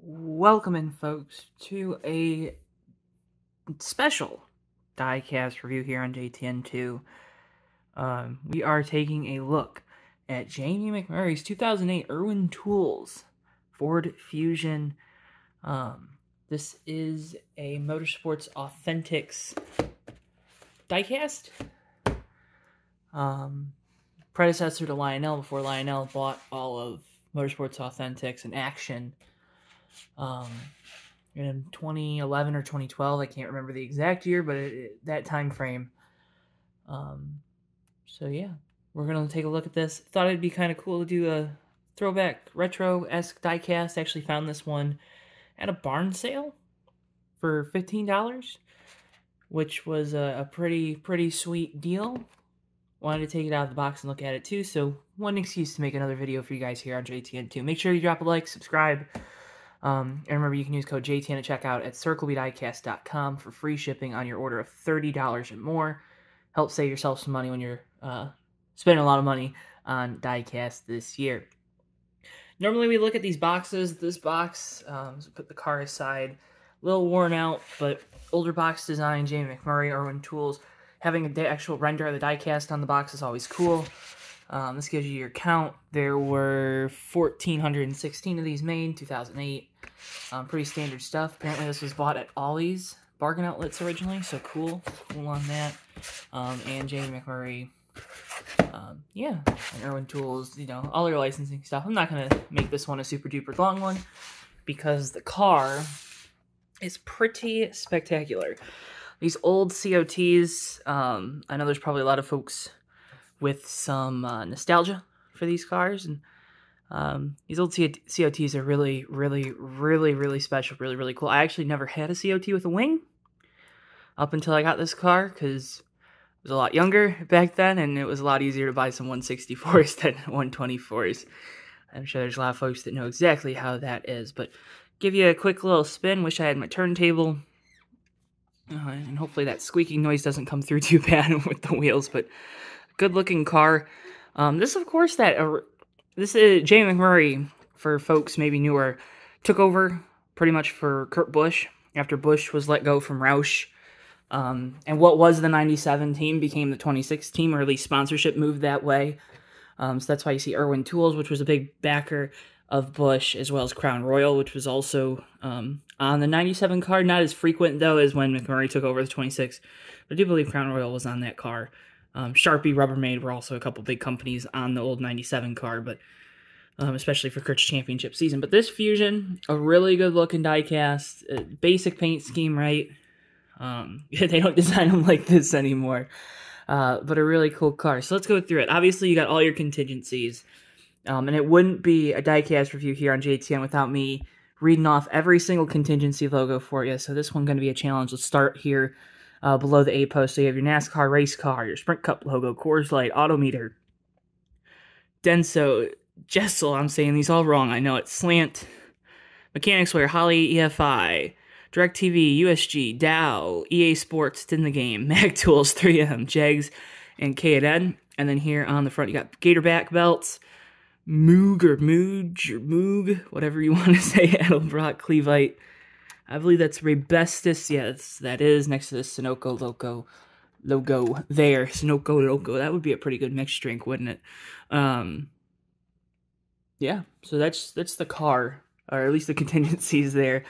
Welcome in, folks, to a special Diecast review here on JTN2. We are taking a look at Jamie McMurray's 2008 Irwin Tools Ford Fusion. This is a Motorsports Authentics diecast. Predecessor to Lionel before Lionel bought all of Motorsports Authentics and Action. In 2011 or 2012, I can't remember the exact year, but that time frame. So yeah, we're gonna take a look at this. Thought it'd be kind of cool to do a throwback retro-esque diecast. Actually found this one at a barn sale for $15, which was a pretty sweet deal. Wanted to take it out of the box and look at it too, so one excuse to make another video for you guys here on JTN2. Make sure you drop a like, subscribe. And remember, you can use code JTN at checkout at circlebdiecast.com for free shipping on your order of $30 and more. Help save yourself some money when you're spending a lot of money on diecast this year. Normally we look at these boxes. This box, so put the car aside, a little worn out, but older box design, Jamie McMurray, Irwin Tools. Having the actual render of the diecast on the box is always cool. This gives you your count. There were 1,416 of these made, 2008. Pretty standard stuff. Apparently this was bought at Ollie's bargain outlets originally, so cool on that. And Jamie McMurray, yeah, and Irwin Tools, you know, all your licensing stuff. I'm not going to make this one a super duper long one because the car is pretty spectacular. These old COTs, I know there's probably a lot of folks with some nostalgia for these cars, and these old COTs are really special, really cool. I actually never had a COT with a wing up until I got this car, because I was a lot younger back then, and it was a lot easier to buy some 164s than 124s. I'm sure there's a lot of folks that know exactly how that is, but give you a quick little spin. Wish I had my turntable, and hopefully that squeaking noise doesn't come through too bad with the wheels, but good looking car. This, of course, this is Jamie McMurray, for folks maybe newer, took over pretty much for Kurt Busch after Busch was let go from Roush. And what was the 97 team became the 26 team, or at least sponsorship moved that way. So that's why you see Irwin Tools, which was a big backer of Busch, as well as Crown Royal, which was also on the 97 car. Not as frequent, though, as when McMurray took over the 26. But I do believe Crown Royal was on that car. Sharpie, Rubbermaid were also a couple big companies on the old 97 car, but especially for Kurt's championship season. But this Fusion, a really good looking diecast, basic paint scheme, right? They don't design them like this anymore, but a really cool car. So let's go through it. Obviously, you got all your contingencies, and it wouldn't be a diecast review here on JTN without me reading off every single contingency logo for you. So this one's going to be a challenge. Let's start here. Below the A-post, so you have your NASCAR race car, your Sprint Cup logo, Coors Light, Autometer, Denso, Jessel, I'm saying these all wrong, I know it, Slant, Mechanics Wear, Holley, EFI, DirecTV, USG, Dow, EA Sports, It's in the Game, Mag Tools, 3M, Jegs, and K&N. And then here on the front, you got Gator back belts, Moog, or Moog, or Moog, whatever you want to say, Edelbrock, Clevite. I believe that's Rebestis. Yes, that is next to the Sunoco logo there. Sunoco logo. That would be a pretty good mixed drink, wouldn't it? Yeah, so that's the car, or at least the contingencies there.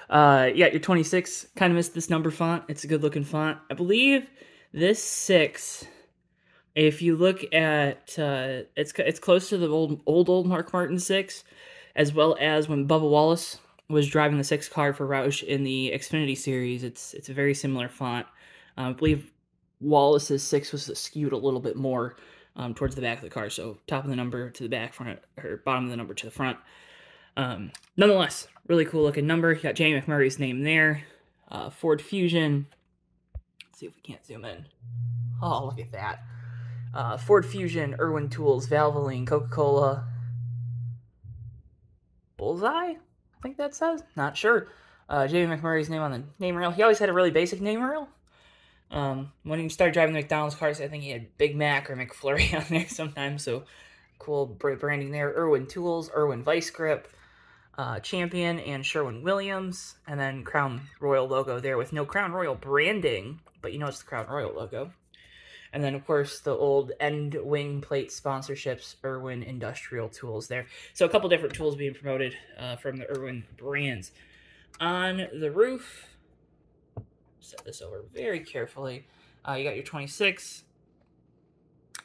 Yeah, your 26 kind of missed this number font. It's a good looking font. I believe this 6, if you look at, it's close to the old Mark Martin 6, as well as when Bubba Wallace was driving the 6 car for Roush in the Xfinity Series. It's a very similar font. I believe Wallace's 6 was skewed a little bit more towards the back of the car, so top of the number to the back, front, or bottom of the number to the front. Nonetheless, really cool looking number. You got Jamie McMurray's name there. Ford Fusion. Let's see if we can't zoom in. Oh, look at that. Ford Fusion, Irwin Tools, Valvoline, Coca-Cola, Bullseye? I think that says. Not sure. Jamie McMurray's name on the name rail. He always had a really basic name rail. When he started driving the McDonald's cars, I think he had Big Mac or McFlurry on there sometimes. So cool branding there. Irwin Tools, Irwin Vice Grip. Champion and Sherwin-Williams, and then Crown Royal logo there with no Crown Royal branding, but you know it's the Crown Royal logo. And then, of course, the old end wing plate sponsorships, Irwin Industrial Tools there. So a couple different tools being promoted from the Irwin brands. On the roof, set this over very carefully. You got your 26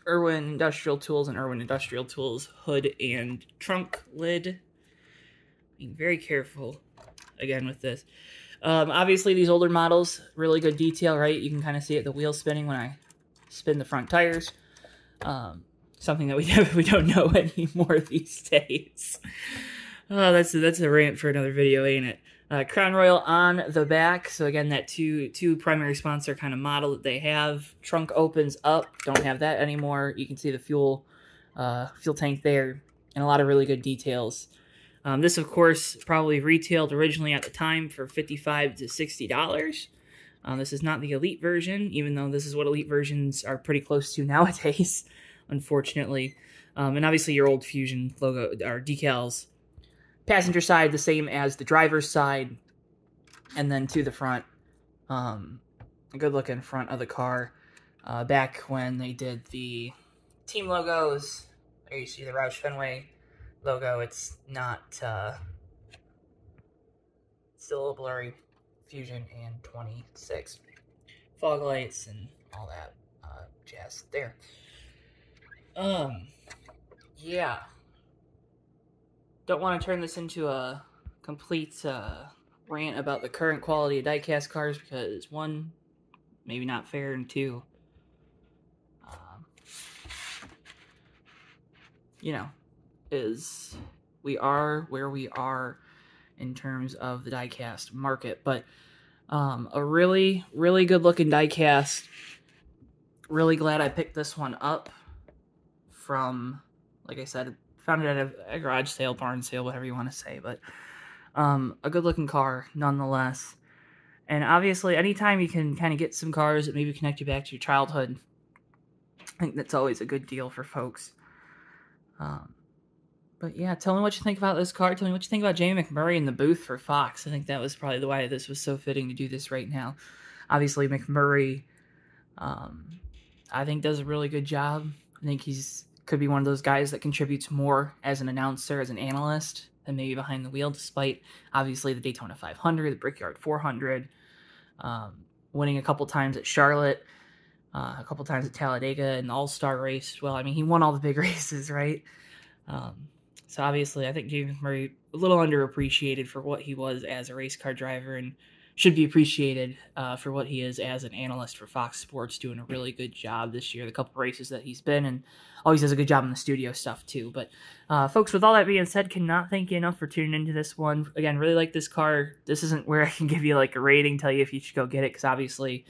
Irwin Industrial Tools and Irwin Industrial Tools hood and trunk lid. Being very careful, again, with this. Obviously, these older models, really good detail, right? You can kind of see it, the wheel spinning when I spin the front tires. Something that we don't know anymore these days. Oh, that's a rant for another video, ain't it? Crown Royal on the back. So again, that two primary sponsor kind of model that they have. Trunk opens up. Don't have that anymore. You can see the fuel tank there, and a lot of really good details. This, of course, probably retailed originally at the time for $55 to $60. This is not the Elite version, even though this is what Elite versions are pretty close to nowadays, unfortunately. And obviously your old Fusion logo or decals. Passenger side, the same as the driver's side. And then to the front, a good-looking front of the car. Back when they did the team logos, there you see the Roush Fenway logo. It's not, still a little blurry. Fusion and 26. Fog lights and all that jazz there. Yeah. Don't want to turn this into a complete rant about the current quality of diecast cars because, one, maybe not fair, and two, you know, is we are where we are in terms of the diecast market. But a really, really good looking diecast. Really glad I picked this one up from, like I said, found it at a garage sale, barn sale, whatever you want to say. But a good looking car nonetheless. And obviously, anytime you can kind of get some cars that maybe connect you back to your childhood, I think that's always a good deal for folks. But yeah, tell me what you think about this car. Tell me what you think about Jamie McMurray in the booth for Fox. I think that was probably why this was so fitting to do this right now. Obviously, McMurray, I think, does a really good job. I think could be one of those guys that contributes more as an announcer, as an analyst, than maybe behind the wheel, despite, obviously, the Daytona 500, the Brickyard 400, winning a couple times at Charlotte, a couple times at Talladega, and the All-Star race. Well, I mean, he won all the big races, right? So obviously, I think Jamie McMurray a little underappreciated for what he was as a race car driver, and should be appreciated for what he is as an analyst for Fox Sports, doing a really good job this year. The couple races that he's been, and always does a good job in the studio stuff too. But folks, with all that being said, cannot thank you enough for tuning into this one. Again, really like this car. This isn't where I can give you like a rating, tell you if you should go get it, because obviously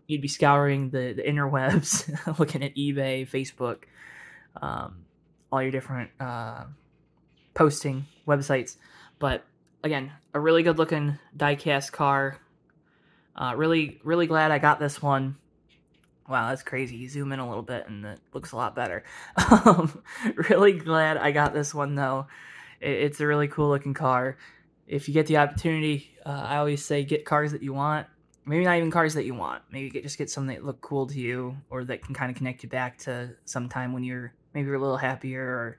you'd be scouring the interwebs, looking at eBay, Facebook, all your different posting websites. But again, a really good looking diecast car. Really, really glad I got this one. Wow, that's crazy. You zoom in a little bit and it looks a lot better. Really glad I got this one though. It's a really cool looking car. If you get the opportunity, I always say get cars that you want. Maybe not even cars that you want. Maybe just get some that look cool to you, or that can kind of connect you back to some time when you're maybe a little happier,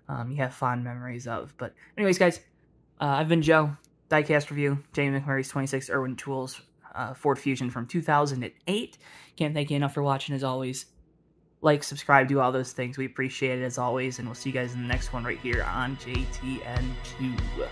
or you have fond memories of. But anyways, guys, I've been Joe. Diecast review, Jamie McMurray's 26 Irwin Tools Ford Fusion from 2008. Can't thank you enough for watching, as always. Like, subscribe, do all those things. We appreciate it, as always, and we'll see you guys in the next one right here on JTN2.